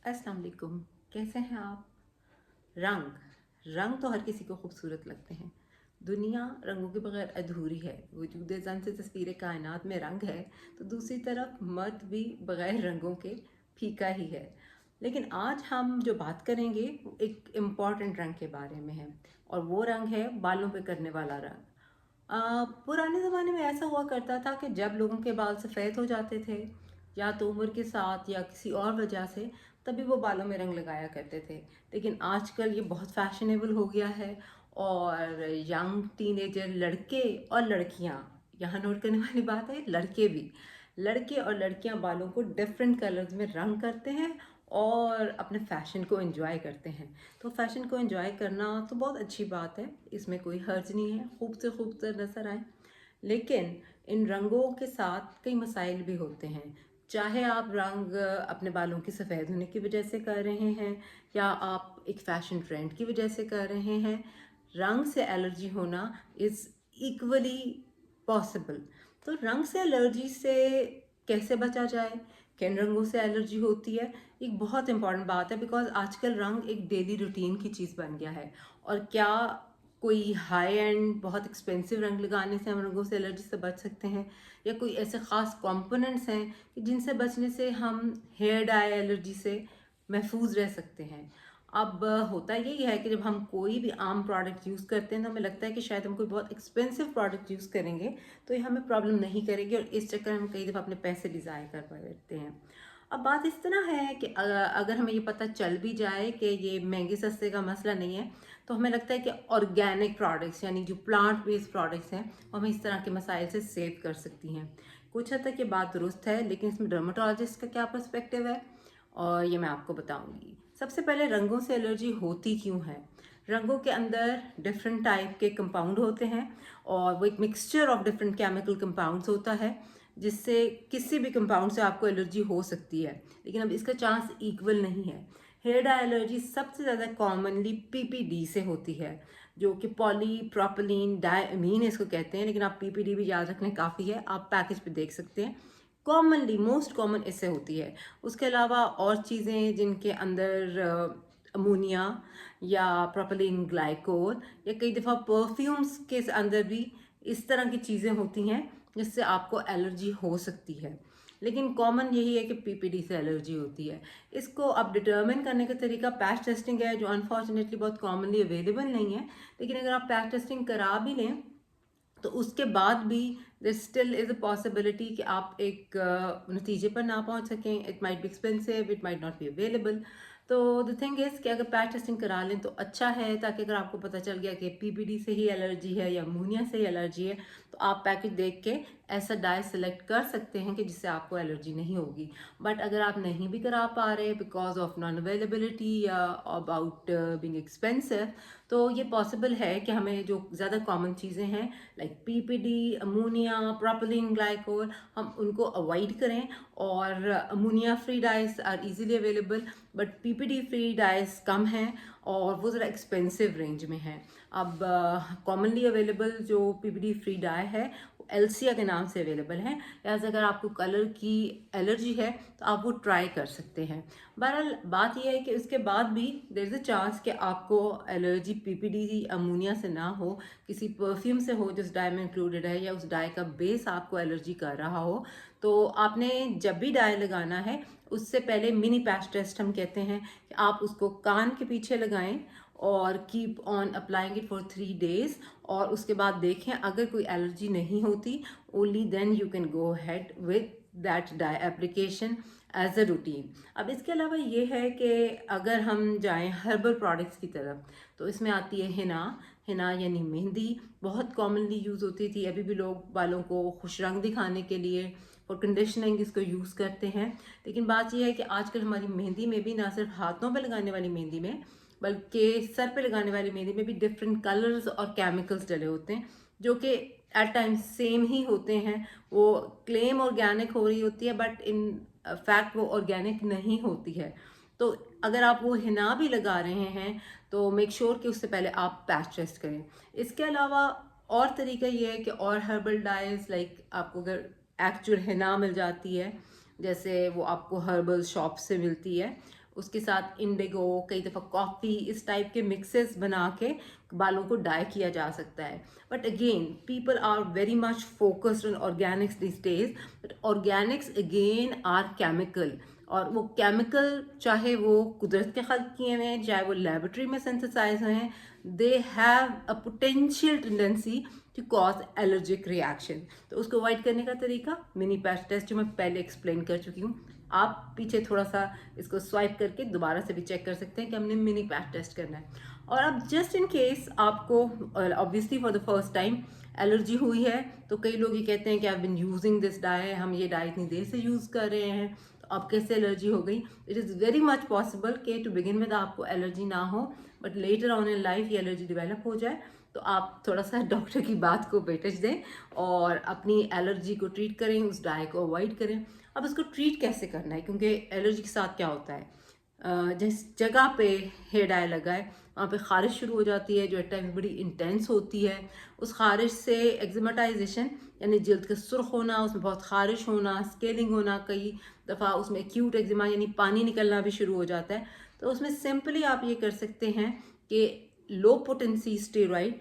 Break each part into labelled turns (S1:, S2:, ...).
S1: अस्सलाम वालेकुम। कैसे हैं आप? रंग रंग तो हर किसी को खूबसूरत लगते हैं। दुनिया रंगों के बगैर अधूरी है। वजूद ज़न से तस्वीर कायनात में रंग है, तो दूसरी तरफ मर्द भी बगैर रंगों के फीका ही है। लेकिन आज हम जो बात करेंगे वो एक इम्पॉर्टेंट रंग के बारे में है, और वो रंग है बालों पे करने वाला रंग। पुराने ज़माने में ऐसा हुआ करता था कि जब लोगों के बाल सफ़ेद हो जाते थे, या तो उम्र के साथ या किसी और वजह से, तभी वो बालों में रंग लगाया करते थे। लेकिन आजकल ये बहुत फैशनेबल हो गया है, और यंग टीनेजर लड़के और लड़कियां, यहाँ नोट करने वाली बात है, लड़के भी, लड़के और लड़कियां बालों को डिफरेंट कलर्स में रंग करते हैं और अपने फैशन को एंजॉय करते हैं। तो फैशन को एंजॉय करना तो बहुत अच्छी बात है, इसमें कोई हर्ज नहीं है, खूब से खूबसूरत नज़र आए। लेकिन इन रंगों के साथ कई मसाइल भी होते हैं। चाहे आप रंग अपने बालों की सफ़ेद होने की वजह से कर रहे हैं, या आप एक फ़ैशन ट्रेंड की वजह से कर रहे हैं, रंग से एलर्जी होना इज़ इक्वली पॉसिबल। तो रंग से एलर्जी से कैसे बचा जाए, किन रंगों से एलर्जी होती है, एक बहुत इंपॉर्टेंट बात है, बिकॉज आजकल रंग एक डेली रूटीन की चीज़ बन गया है। और क्या कोई हाई एंड बहुत एक्सपेंसिव रंग लगाने से हम रंगों से एलर्जी से बच सकते हैं, या कोई ऐसे ख़ास कंपोनेंट्स हैं कि जिनसे बचने से हम हेयर डाई एलर्जी से महफूज रह सकते हैं? अब होता यही है कि जब हम कोई भी आम प्रोडक्ट यूज़ करते हैं तो हमें लगता है कि शायद हम कोई बहुत एक्सपेंसिव प्रोडक्ट यूज़ करेंगे तो ये हमें प्रॉब्लम नहीं करेगी, और इस चक्कर में हम कई दफ़ा अपने पैसे भी ज़ाय कर बैठते हैं। अब बात इस तरह है कि अगर हमें ये पता चल भी जाए कि ये महंगे सस्ते का मसला नहीं है, तो हमें लगता है कि ऑर्गेनिक प्रोडक्ट्स, यानी जो प्लांट बेस्ड प्रोडक्ट्स हैं, वो हमें इस तरह के मसाइल से सेव कर सकती हैं। कुछ हद तक ये बात दुरुस्त है, लेकिन इसमें डर्माटोलॉजिस्ट का क्या पर्सपेक्टिव है, और ये मैं आपको बताऊंगी। सबसे पहले, रंगों से एलर्जी होती क्यों है? रंगों के अंदर डिफरेंट टाइप के कंपाउंड होते हैं, और वो एक mixture of different chemical compounds होता है, जिससे किसी भी कंपाउंड से आपको एलर्जी हो सकती है, लेकिन अब इसका चांस इक्वल नहीं है। हेयर डाई एलर्जी सबसे ज़्यादा कॉमनली पीपीडी से होती है, जो कि पॉली प्रोपिलीन डायमीन इसको कहते हैं, लेकिन आप पीपीडी भी याद रखने काफ़ी है, आप पैकेज पे देख सकते हैं। कॉमनली मोस्ट कॉमन इससे होती है। उसके अलावा और चीज़ें जिनके अंदर अमोनिया या प्रोपिलीन ग्लाइकोल, या कई दफ़ा परफ्यूम्स के अंदर भी इस तरह की चीज़ें होती हैं जिससे आपको एलर्जी हो सकती है। लेकिन कॉमन यही है कि पीपीडी से एलर्जी होती है। इसको अब डिटर्मिन करने का तरीका पैच टेस्टिंग है, जो अनफॉर्चुनेटली बहुत कॉमनली अवेलेबल नहीं है। लेकिन अगर आप पैच टेस्टिंग करा भी लें तो उसके बाद भी there still is a possibility कि आप एक नतीजे पर ना पहुंच सकें। It might be expensive, it might not be available. तो द थिंग इज़ कि अगर पैच टेस्टिंग करा लें तो अच्छा है, ताकि अगर आपको पता चल गया कि पीपीडी से ही एलर्जी है या अमोनिया से ही एलर्जी है, तो आप पैकेज देख के ऐसा डाई सेलेक्ट कर सकते हैं कि जिससे आपको एलर्जी नहीं होगी। बट अगर आप नहीं भी करा पा रहे बिकॉज ऑफ नॉन अवेलेबिलिटी या अबाउट बीइंग एक्सपेंसिव, तो ये पॉसिबल है कि हमें जो ज़्यादा कॉमन चीज़ें हैं like PPD, ammonia, propylene glycol, हम उनको अवॉइड करें। और ammonia free dyes are easily available, but PPD free dyes कम हैं, और वो ज़रा एक्सपेंसिव रेंज में है। अब कॉमनली अवेलेबल जो पीपीडी फ्री डाई है वो एल्सिया के नाम से अवेलेबल है, लिहाजा अगर आपको कलर की एलर्जी है तो आप वो ट्राई कर सकते हैं। बहरहाल बात यह है कि उसके बाद भी देयर इज़ अ चांस कि आपको एलर्जी पीपीडी अमोनिया से ना हो, किसी परफ्यूम से हो जिस डाई में इंक्लूडेड है, या उस डाई का बेस आपको एलर्जी कर रहा हो। तो आपने जब भी डाई लगाना है उससे पहले मिनी पैच टेस्ट हम कहते हैं कि आप उसको कान के पीछे लगाएं और keep on applying it for 3 days, और उसके बाद देखें अगर कोई एलर्जी नहीं होती, only then you can go ahead with that dye application as a routine. अब इसके अलावा ये है कि अगर हम जाएं हर्बल प्रोडक्ट्स की तरफ, तो इसमें आती है हिना। हिना यानी मेहंदी, बहुत कॉमनली यूज़ होती थी, अभी भी लोग बालों को खुश रंग दिखाने के लिए फॉर कंडीशनिंग इसको यूज़ करते हैं। लेकिन बात यह है कि आजकल हमारी मेहंदी में भी, ना सिर्फ हाथों पे लगाने वाली मेहंदी में, बल्कि सर पे लगाने वाली मेहंदी में भी डिफरेंट कलर्स और केमिकल्स डले होते हैं, जो कि एट टाइम्स सेम ही होते हैं। वो क्लेम ऑर्गेनिक हो रही होती है, बट इन फैक्ट वो ऑर्गेनिक नहीं होती है। तो अगर आप वो हिना भी लगा रहे हैं तो मेक श्योर कि उससे पहले आप पैच टेस्ट करें। इसके अलावा और तरीका ये है कि और हर्बल डाइज, लाइक आपको अगर एक्चुअल हिना मिल जाती है, जैसे वो आपको हर्बल शॉप से मिलती है, उसके साथ इंडिगो, कई दफ़ा कॉफ़ी, इस टाइप के मिक्सेस बना के बालों को डाई किया जा सकता है. But again people are very much focused on organics this days, but organics again are chemical. और वो केमिकल चाहे वो कुदरत के खल्क किए हुए हैं, चाहे वो लेबोरेटरी में सिंथेसाइज हुए हैं, they have a potential tendency to cause allergic reaction. तो उसको अवॉइड करने का तरीका मिनी पैच टेस्ट जो मैं पहले एक्सप्लेन कर चुकी हूँ. आप पीछे थोड़ा सा इसको स्वाइप करके दोबारा से भी चेक कर सकते हैं कि हमने मिनी पैच टेस्ट करना है. और अब जस्ट इन केस आपको obviously for the first time allergy हुई है, तो कई लोग ये कहते हैं कि आई बिन यूजिंग दिस डाई, हम ये डाई इतनी देर से यूज़ कर रहे हैं, तो अब कैसे एलर्जी हो गई. It is very much possible कि टू बिगिन विद आपको एलर्जी ना हो, but later on in life ये एलर्जी डेवलप हो जाए. तो आप थोड़ा सा डॉक्टर की बात को वेटेज दें और अपनी एलर्जी को ट्रीट करें, उस डाई को अवॉइड करें. अब इसको ट्रीट कैसे करना है, क्योंकि एलर्जी के साथ क्या होता है, जिस जगह पे हेयर डाई लगा है वहाँ पे ख़ारिश शुरू हो जाती है, जो एट टाइम्स बड़ी इंटेंस होती है. उस ख़ारिश से एक्जिमेटाइजेशन यानी जल्द का सुर्ख होना, उसमें बहुत ख़ारिश होना, स्केलिंग होना, कई दफ़ा उसमें एक्यूट एक्जिमा यानी पानी निकलना भी शुरू हो जाता है. तो उसमें सिंपली आप ये कर सकते हैं कि लो पोटेंसी स्टेरॉइड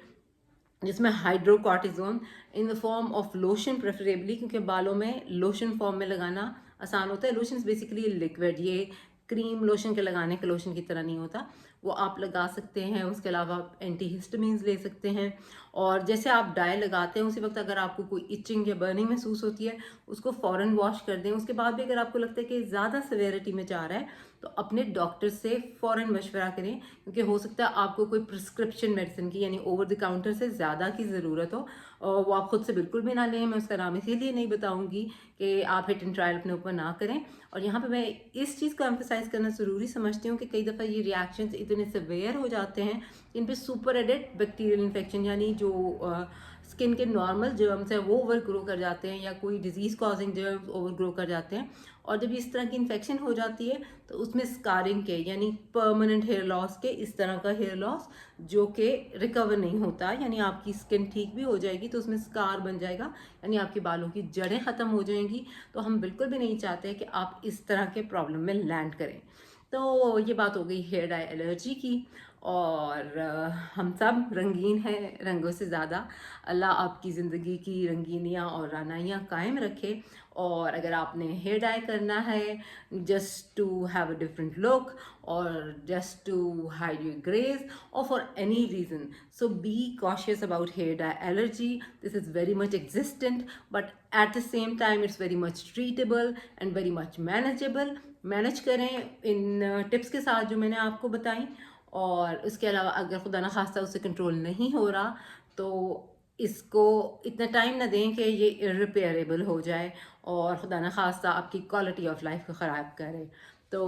S1: जिसमें hydrocortisone in the form of lotion preferably, क्योंकि बालों में लोशन फॉर्म में लगाना आसान होता है. लोशन बेसिकली लिक्विड, ये क्रीम लोशन के लगाने के लोशन की तरह नहीं होता, वो आप लगा सकते हैं. उसके अलावा आप एंटीहिस्टामिन्स ले सकते हैं. और जैसे आप डाई लगाते हैं उसी वक्त अगर आपको कोई इचिंग या बर्निंग महसूस होती है, उसको फ़ौरन वॉश कर दें. उसके बाद भी अगर आपको लगता है कि ज़्यादा सिवियरिटी में जा रहा है, तो अपने डॉक्टर से फ़ौरन मशवरा करें, क्योंकि हो सकता है आपको कोई प्रिस्क्रिप्शन मेडिसिन की यानी ओवर द काउंटर से ज़्यादा की ज़रूरत हो, और वो आप खुद से बिल्कुल भी ना लें. मैं उसका नाम इसीलिए नहीं बताऊंगी कि आप हिट एंड ट्रायल अपने ऊपर ना करें. और यहाँ पे मैं इस चीज़ को एम्फेसाइज करना ज़रूरी समझती हूँ कि कई दफ़ा ये रिएक्शंस इतने सिवियर हो जाते हैं, इन पे सुपर एडेड बैक्टीरियल इन्फेक्शन यानी जो स्किन के नॉर्मल जर्म्स हैं वो ओवर ग्रो कर जाते हैं, या कोई disease causing germs over grow कर जाते हैं. और जब इस तरह की इन्फेक्शन हो जाती है तो उसमें स्कारिंग के यानी परमानेंट हेयर लॉस के, इस तरह का हेयर लॉस जो कि रिकवर नहीं होता, यानी आपकी स्किन ठीक भी हो जाएगी तो उसमें स्कार बन जाएगा, यानी आपके बालों की जड़ें ख़त्म हो जाएंगी. तो हम बिल्कुल भी नहीं चाहते कि आप इस तरह के प्रॉब्लम में लैंड करें. तो ये बात हो गई हेयर डाई एलर्जी की. और हम सब रंगीन हैं रंगों से ज़्यादा. अल्लाह आपकी ज़िंदगी की रंगीनियाँ और रानाइयाँ कायम रखे. और अगर आपने हेयर डाई करना है just to have a different look, और just to hide your greys, or for any reason, so be cautious about hair dye allergy. This is very much existent, but at the same time it's very much treatable and very much manageable. Manage करें इन tips के साथ जो मैंने आपको बताई. और उसके अलावा अगर खुदा ना खास्ता उससे कंट्रोल नहीं हो रहा, तो इसको इतना टाइम ना दें कि ये इरिपेयरेबल हो जाए और खुदा ना खास्ता आपकी क्वालिटी ऑफ लाइफ को ख़राब करे. तो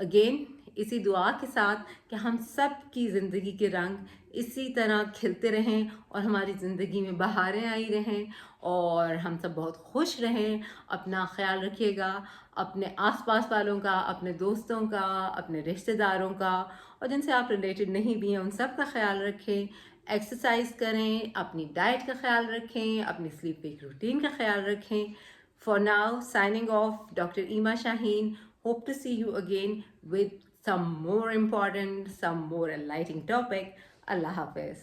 S1: अगेन इसी दुआ के साथ कि हम सब की ज़िंदगी के रंग इसी तरह खिलते रहें और हमारी ज़िंदगी में बहारें आई रहें और हम सब बहुत खुश रहें. अपना ख्याल रखिएगा, अपने आसपास वालों का, अपने दोस्तों का, अपने रिश्तेदारों का, और जिनसे आप रिलेटेड नहीं भी हैं उन सब का ख्याल रखें. एक्सरसाइज करें, अपनी डाइट का ख्याल रखें, अपनी स्लीप वेक रूटीन का ख्याल रखें. For now signing off, doctor ईमा Shaheen. Hope to see you again with some more important, some more enlightening topic. Allah Hafiz.